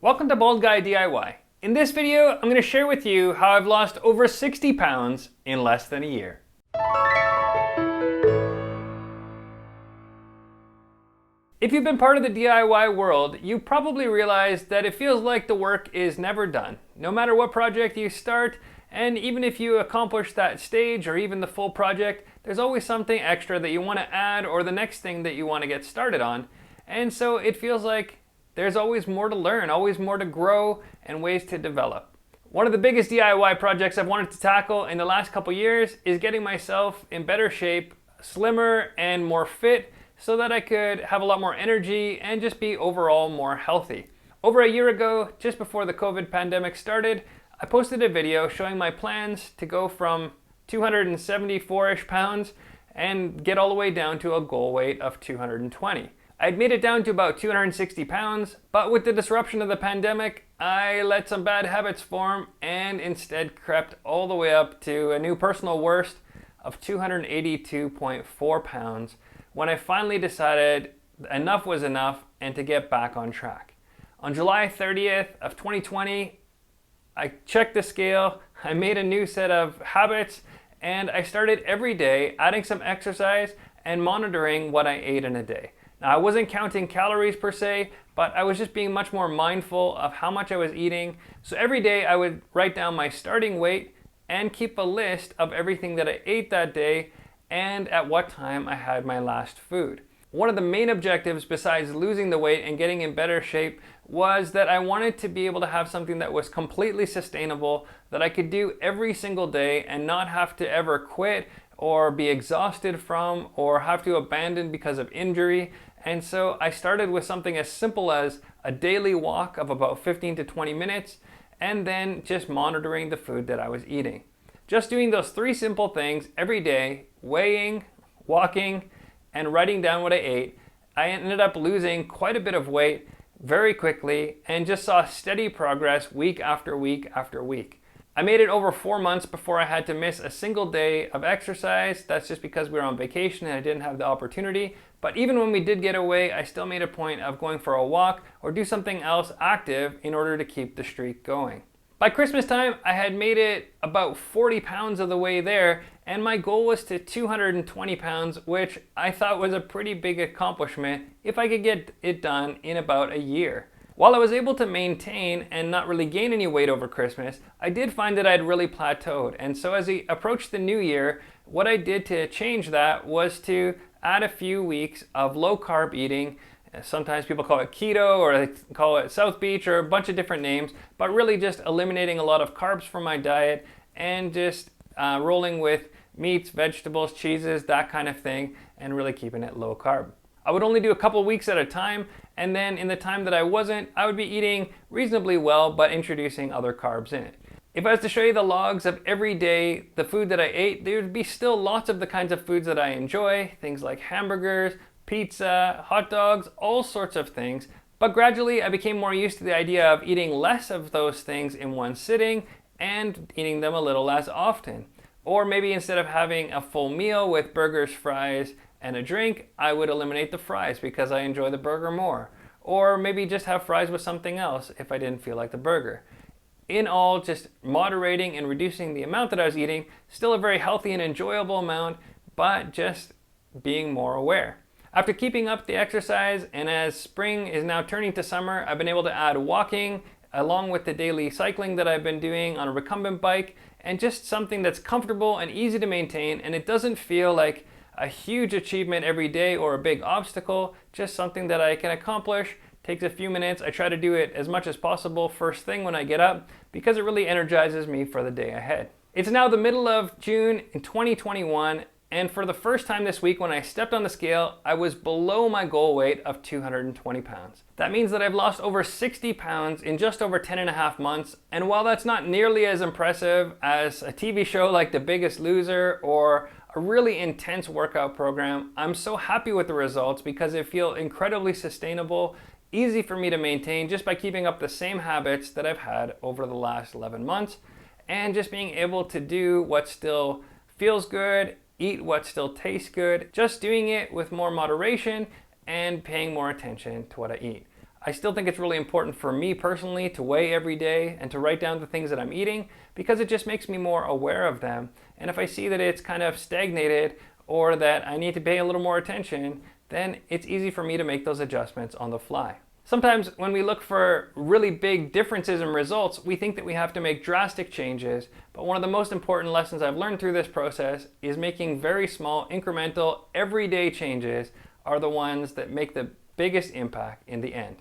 Welcome to Bald Guy DIY. In this video, I'm going to share with you how I've lost over 60 pounds in less than a year. If you've been part of the DIY world, you probably realize that it feels like the work is never done. No matter what project you start, and even if you accomplish that stage or even the full project, there's always something extra that you want to add or the next thing that you want to get started on. And so it feels like there's always more to learn, always more to grow, and ways to develop. One of the biggest DIY projects I've wanted to tackle in the last couple years is getting myself in better shape, slimmer and more fit, so that I could have a lot more energy and just be overall more healthy. Over a year ago, just before the COVID pandemic started, I posted a video showing my plans to go from 274-ish pounds and get all the way down to a goal weight of 220. I'd made it down to about 260 pounds, but with the disruption of the pandemic, I let some bad habits form and instead crept all the way up to a new personal worst of 282.4 pounds when I finally decided enough was enough and to get back on track. On July 30th of 2020, I checked the scale, I made a new set of habits, and I started every day adding some exercise and monitoring what I ate in a day. Now, I wasn't counting calories per se, but I was just being much more mindful of how much I was eating. So every day I would write down my starting weight and keep a list of everything that I ate that day and at what time I had my last food. One of the main objectives besides losing the weight and getting in better shape was that I wanted to be able to have something that was completely sustainable, that I could do every single day and not have to ever quit or be exhausted from or have to abandon because of injury. And so I started with something as simple as a daily walk of about 15 to 20 minutes and then just monitoring the food that I was eating. Just doing those three simple things every day, weighing, walking, and writing down what I ate, I ended up losing quite a bit of weight very quickly and just saw steady progress week after week after week. I made it over 4 months before I had to miss a single day of exercise. That's just because we were on vacation and I didn't have the opportunity. But even when we did get away, I still made a point of going for a walk or do something else active in order to keep the streak going. By Christmas time, I had made it about 40 pounds of the way there, and my goal was to 220 pounds, which I thought was a pretty big accomplishment if I could get it done in about a year. While I was able to maintain and not really gain any weight over Christmas, I did find that I'd really plateaued. And so as we approached the new year, what I did to change that was to add a few weeks of low carb eating. Sometimes people call it keto or they call it South Beach or a bunch of different names, but really just eliminating a lot of carbs from my diet and just rolling with meats, vegetables, cheeses, that kind of thing, and really keeping it low carb. I would only do a couple weeks at a time, and then in the time that I wasn't, I would be eating reasonably well, but introducing other carbs in it. If I was to show you the logs of every day, the food that I ate, there would be still lots of the kinds of foods that I enjoy, things like hamburgers, pizza, hot dogs, all sorts of things. But gradually I became more used to the idea of eating less of those things in one sitting and eating them a little less often. Or maybe instead of having a full meal with burgers, fries, and a drink, I would eliminate the fries because I enjoy the burger more. Or maybe just have fries with something else if I didn't feel like the burger. In all, just moderating and reducing the amount that I was eating, still a very healthy and enjoyable amount, but just being more aware. After keeping up the exercise, and as spring is now turning to summer, I've been able to add walking along with the daily cycling that I've been doing on a recumbent bike, and just something that's comfortable and easy to maintain, and it doesn't feel like a huge achievement every day or a big obstacle, just something that I can accomplish. Takes a few minutes. I try to do it as much as possible first thing when I get up because it really energizes me for the day ahead. It's now the middle of June in 2021, and for the first time this week when I stepped on the scale, I was below my goal weight of 220 pounds. That means that I've lost over 60 pounds in just over 10 and a half months, and while that's not nearly as impressive as a TV show like The Biggest Loser or a really intense workout program, I'm so happy with the results because they feel incredibly sustainable, easy for me to maintain just by keeping up the same habits that I've had over the last 11 months and just being able to do what still feels good, eat what still tastes good, just doing it with more moderation and paying more attention to what I eat. I still think it's really important for me personally to weigh every day and to write down the things that I'm eating because it just makes me more aware of them. And if I see that it's kind of stagnated or that I need to pay a little more attention, then it's easy for me to make those adjustments on the fly. Sometimes when we look for really big differences in results, we think that we have to make drastic changes, but one of the most important lessons I've learned through this process is making very small, incremental, everyday changes are the ones that make the biggest impact in the end.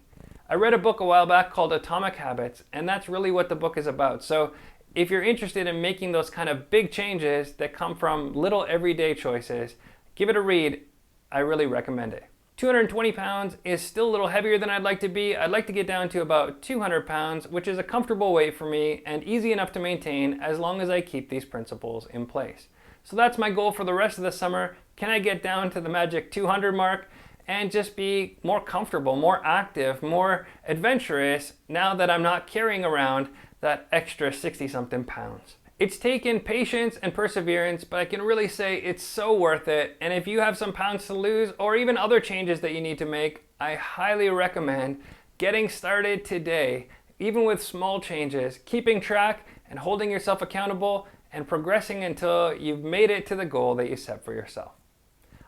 I read a book a while back called Atomic Habits, and that's really what the book is about. So if you're interested in making those kind of big changes that come from little everyday choices, give it a read. I really recommend it. 220 pounds is still a little heavier than I'd like to be. I'd like to get down to about 200 pounds, which is a comfortable weight for me and easy enough to maintain as long as I keep these principles in place. So that's my goal for the rest of the summer. Can I get down to the magic 200 mark and just be more comfortable, more active, more adventurous now that I'm not carrying around that extra 60-something pounds? It's taken patience and perseverance, but I can really say it's so worth it. And if you have some pounds to lose or even other changes that you need to make, I highly recommend getting started today, even with small changes, keeping track and holding yourself accountable and progressing until you've made it to the goal that you set for yourself.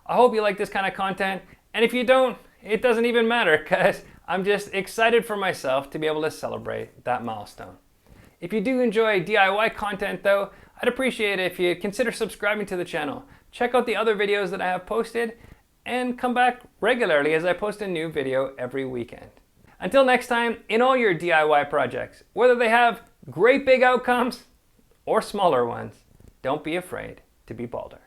I hope you like this kind of content. And if you don't, it doesn't even matter because I'm just excited for myself to be able to celebrate that milestone. If you do enjoy DIY content though, I'd appreciate it if you consider subscribing to the channel. Check out the other videos that I have posted and come back regularly as I post a new video every weekend. Until next time, in all your DIY projects, whether they have great big outcomes or smaller ones, don't be afraid to be bolder.